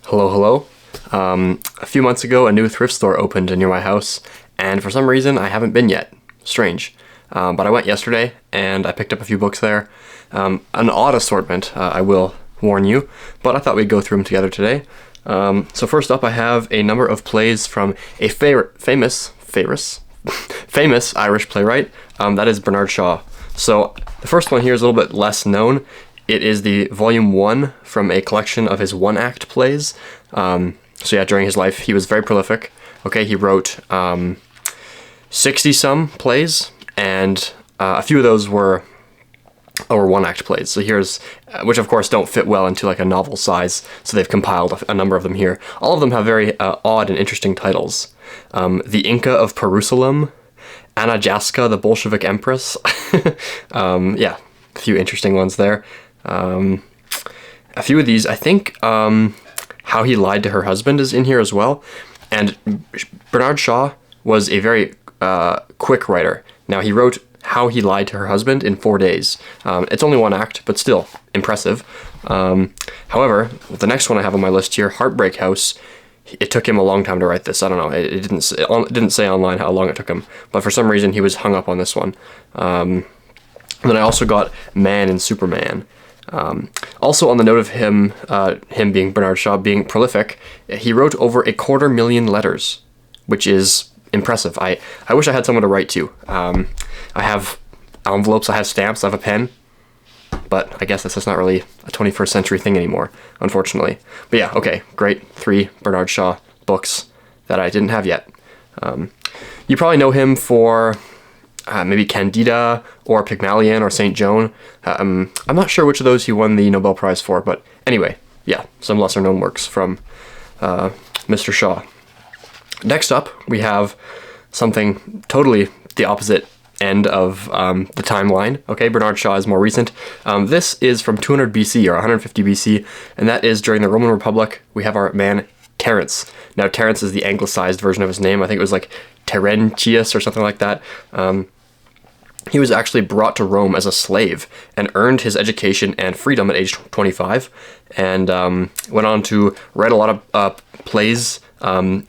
Hello, hello. A few months ago, a new thrift store opened near my house, and for some reason, I haven't been yet. Strange. But I went yesterday, and I picked up a few books there. An odd assortment, I will warn you, but I thought we'd go through them together today. So first up, I have a number of plays from a famous Irish playwright, that is Bernard Shaw. So the first one here is a little bit less known. It is the volume 1 from a collection of his one-act plays. So yeah, during his life, he was very prolific. Okay, he wrote 60-some plays, and a few of those were one-act plays. So here's, which of course don't fit well into like a novel size, so they've compiled a number of them here. All of them have very odd and interesting titles. The Inca of Perusalem, Anajaska, the Bolshevik Empress. Yeah, a few interesting ones there. A few of these, I think, How He Lied to Her Husband is in here as well. And Bernard Shaw was a very quick writer. Now, he wrote How He Lied to Her Husband in 4 days. It's only one act, but still impressive. However, the next one I have on my list here, Heartbreak House, it took him a long time to write this. I don't know. It didn't say online how long it took him, but for some reason he was hung up on this one. And then I also got Man and Superman. Also on the note of him being Bernard Shaw, being prolific, he wrote over 250,000 letters, which is impressive. I wish I had someone to write to. I have envelopes, I have stamps, I have a pen, but I guess that's just not really a 21st century thing anymore, unfortunately. But yeah, okay, great 3 Bernard Shaw books that I didn't have yet. You probably know him for maybe Candida or Pygmalion or Saint Joan. I'm not sure which of those he won the Nobel Prize for, but anyway, yeah, some lesser known works from Mr. Shaw. Next up, we have something totally the opposite end of the timeline. Okay, Bernard Shaw is more recent. This is from 200 BC or 150 BC, and that is during the Roman Republic. We have our man Terence. Now, Terence is the anglicized version of his name. I think it was like Terentius or something like that. He was actually brought to Rome as a slave and earned his education and freedom at age 25, and went on to write a lot of plays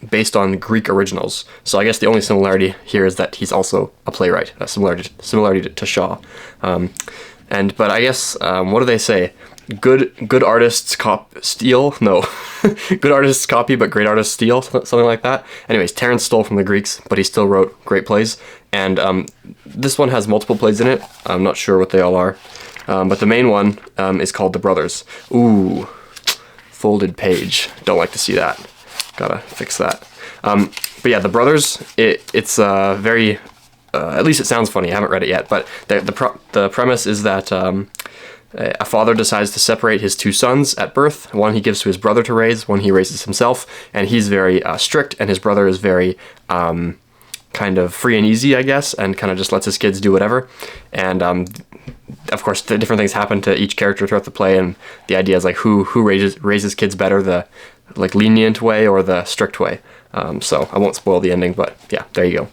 based on Greek originals. So I guess the only similarity here is that he's also a playwright, similarity to Shaw. But I guess, what do they say? Good artists steal? No. Good artists copy, but great artists steal? Something like that. Anyways, Terence stole from the Greeks, but he still wrote great plays. And this one has multiple plays in it. I'm not sure what they all are. But the main one is called The Brothers. Ooh, folded page. Don't like to see that. Gotta fix that. But yeah, The Brothers, it's very... at least it sounds funny. I haven't read it yet. But the premise is that... a father decides to separate his 2 sons at birth. One he gives to his brother to raise, one he raises himself, and he's very strict, and his brother is very kind of free and easy, I guess, and kind of just lets his kids do whatever. And of course, the different things happen to each character throughout the play, and the idea is like who raises kids better, the like lenient way or the strict way. So I won't spoil the ending, but yeah, there you go.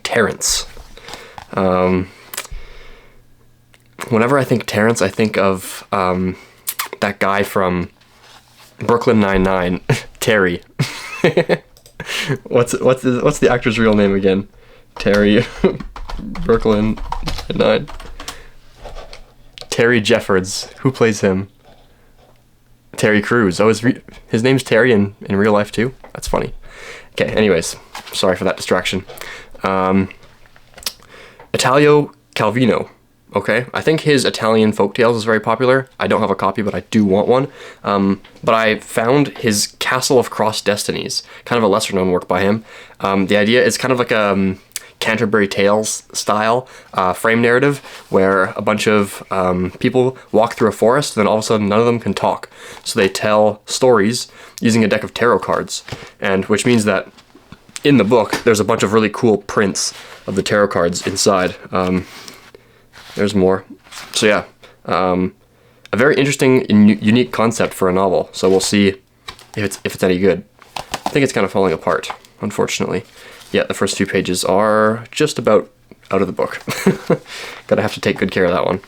Terence. Whenever I think Terence, I think of that guy from Brooklyn Nine-Nine, Terry. What's the actor's real name again? Terry. Brooklyn Nine-Nine. Terry Jeffords. Who plays him? Terry Crews. Oh, his name's Terry in real life too? That's funny. Okay, anyways, sorry for that distraction. Italo Calvino. Okay, I think his Italian folktales is very popular. I don't have a copy, but I do want one. But I found his Castle of Crossed Destinies, kind of a lesser-known work by him. The idea is kind of like a Canterbury Tales style frame narrative, where a bunch of people walk through a forest, and then all of a sudden none of them can talk. So they tell stories using a deck of tarot cards, and which means that in the book, there's a bunch of really cool prints of the tarot cards inside. There's more. So yeah, a very interesting and unique concept for a novel. So we'll see if it's any good. I think it's kind of falling apart, unfortunately. Yeah, the first few pages are just about out of the book. Gotta have to take good care of that one.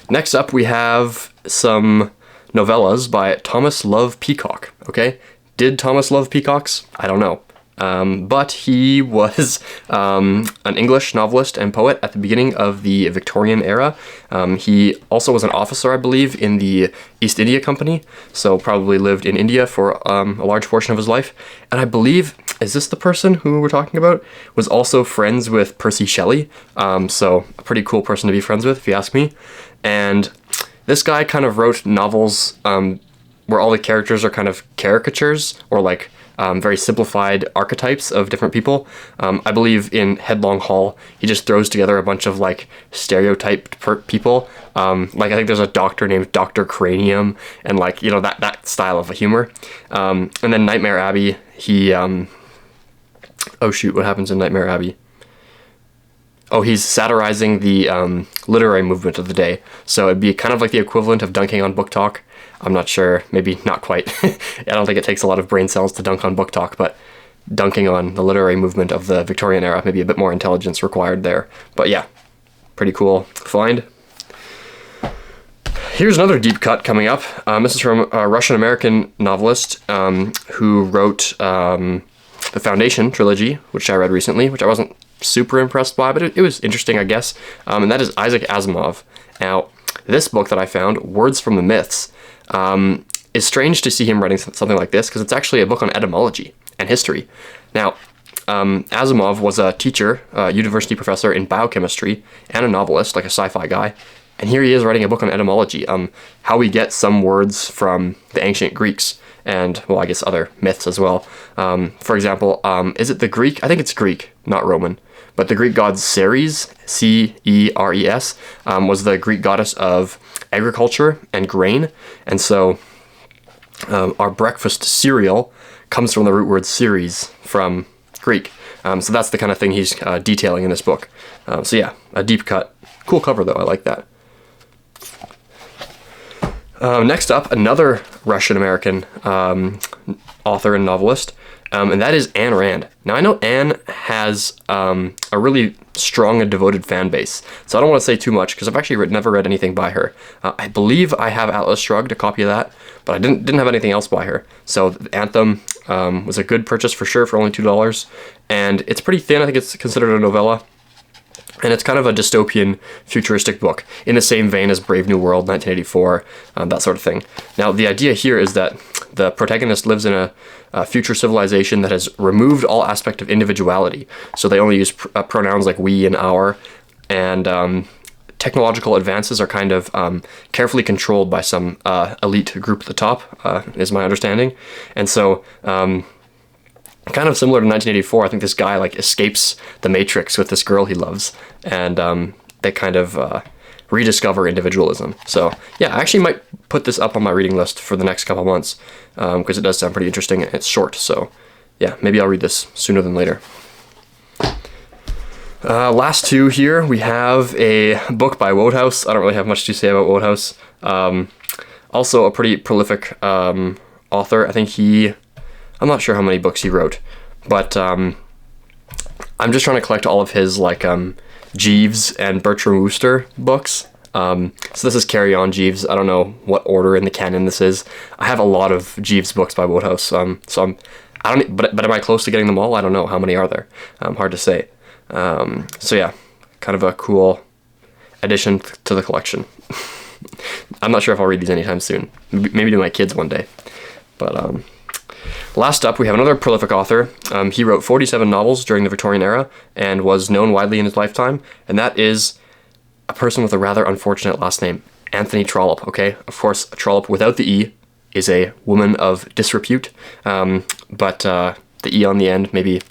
Next up, we have some novellas by Thomas Love Peacock, okay? Did Thomas love peacocks? I don't know. But he was an English novelist and poet at the beginning of the Victorian era. He also was an officer, I believe, in the East India Company, so probably lived in India for a large portion of his life. And I believe, is this the person who we're talking about? Was also friends with Percy Shelley, so a pretty cool person to be friends with, if you ask me. And this guy kind of wrote novels where all the characters are kind of caricatures, or like very simplified archetypes of different people. I believe in Headlong Hall, he just throws together a bunch of like stereotyped people. Like I think there's a doctor named Dr. Cranium, and like, you know, that style of humor. And then Nightmare Abbey, he, oh shoot, what happens in Nightmare Abbey? Oh, he's satirizing the literary movement of the day. So it'd be kind of like the equivalent of dunking on book talk. I'm not sure, maybe not quite. I don't think it takes a lot of brain cells to dunk on book talk, but dunking on the literary movement of the Victorian era, maybe a bit more intelligence required there. But yeah, pretty cool find. Here's another deep cut coming up. This is from a Russian-American novelist who wrote the Foundation trilogy, which I read recently, which I wasn't super impressed by, but it was interesting, I guess. And that is Isaac Asimov. Now, this book that I found, Words from the Myths, is strange to see him writing something like this, because it's actually a book on etymology and history. Now, Asimov was a teacher, a university professor in biochemistry, and a novelist, like a sci-fi guy. And here he is writing a book on etymology, how we get some words from the ancient Greeks, and, well, I guess other myths as well. For example, is it the Greek? I think it's Greek, not Roman. But the Greek god Ceres, C-E-R-E-S, was the Greek goddess of agriculture and grain. And so our breakfast cereal comes from the root word Ceres from Greek. So that's the kind of thing he's detailing in this book. So yeah, a deep cut. Cool cover though, I like that. Next up, another Russian-American author and novelist, and that is Ayn Rand. Now, I know Anne has a really strong and devoted fan base, so I don't want to say too much, because I've actually never read anything by her. I believe I have Atlas Shrugged, a copy of that, but I didn't have anything else by her. So Anthem was a good purchase for sure, for only $2, and it's pretty thin. I think it's considered a novella. And it's kind of a dystopian, futuristic book, in the same vein as Brave New World, 1984, that sort of thing. Now, the idea here is that the protagonist lives in a future civilization that has removed all aspect of individuality. So they only use pronouns like we and our, and technological advances are kind of carefully controlled by some elite group at the top, is my understanding. And so kind of similar to 1984, I think this guy like escapes the Matrix with this girl he loves, and they kind of rediscover individualism. So yeah, I actually might put this up on my reading list for the next couple months, because it does sound pretty interesting and it's short. So yeah, maybe I'll read this sooner than later. Last two here, we have a book by Wodehouse. I don't really have much to say about Wodehouse. Also a pretty prolific author. I think I'm not sure how many books he wrote, but I'm just trying to collect all of his like Jeeves and Bertram Wooster books. So this is Carry On Jeeves. I don't know what order in the canon this is. I have a lot of Jeeves books by Wodehouse, but am I close to getting them all? I don't know. How many are there? Hard to say. So yeah, kind of a cool addition to the collection. I'm not sure if I'll read these anytime soon. Maybe to my kids one day, but last up, we have another prolific author. He wrote 47 novels during the Victorian era and was known widely in his lifetime, and that is a person with a rather unfortunate last name, Anthony Trollope, okay? Of course, Trollope without the E is a woman of disrepute, but the E on the end maybe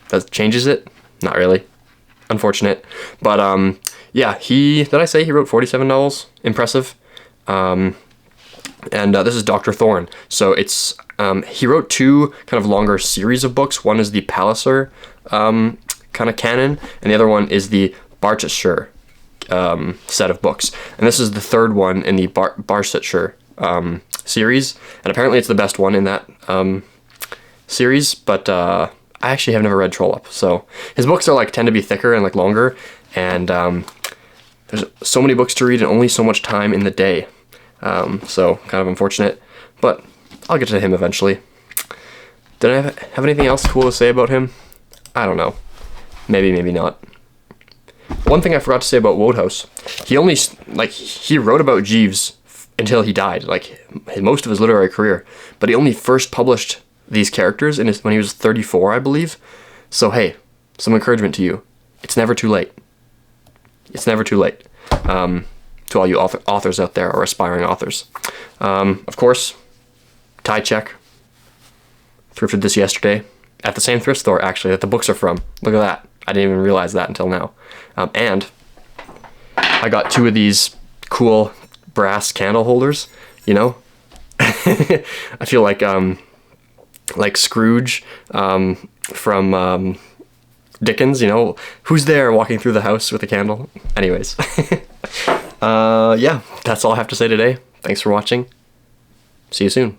that changes it? Not really. Unfortunate. But yeah, did I say he wrote 47 novels? Impressive. And this is Dr. Thorne. So he wrote two kind of longer series of books. One is the Palliser kind of canon, and the other one is the Barsetshire set of books. And this is the third one in the Barsetshire series, and apparently it's the best one in that series, but I actually have never read Trollope. So his books are tend to be thicker and longer, and there's so many books to read and only so much time in the day. So kind of unfortunate, but I'll get to him eventually. Did I have anything else cool to say about him? I don't know. Maybe, maybe not. One thing I forgot to say about Wodehouse, he only, like, he wrote about Jeeves until he died, like, most of his literary career, but he only first published these characters when he was 34, I believe. So hey, some encouragement to you. It's never too late. It's never too late. To all you authors out there, or aspiring authors. Of course, tie check. Thrifted this yesterday at the same thrift store, actually, that the books are from. Look at that. I didn't even realize that until now. And I got 2 of these cool brass candle holders, you know? I feel like Scrooge from Dickens, you know? Who's there walking through the house with a candle? Anyways. Yeah, that's all I have to say today. Thanks for watching. See you soon.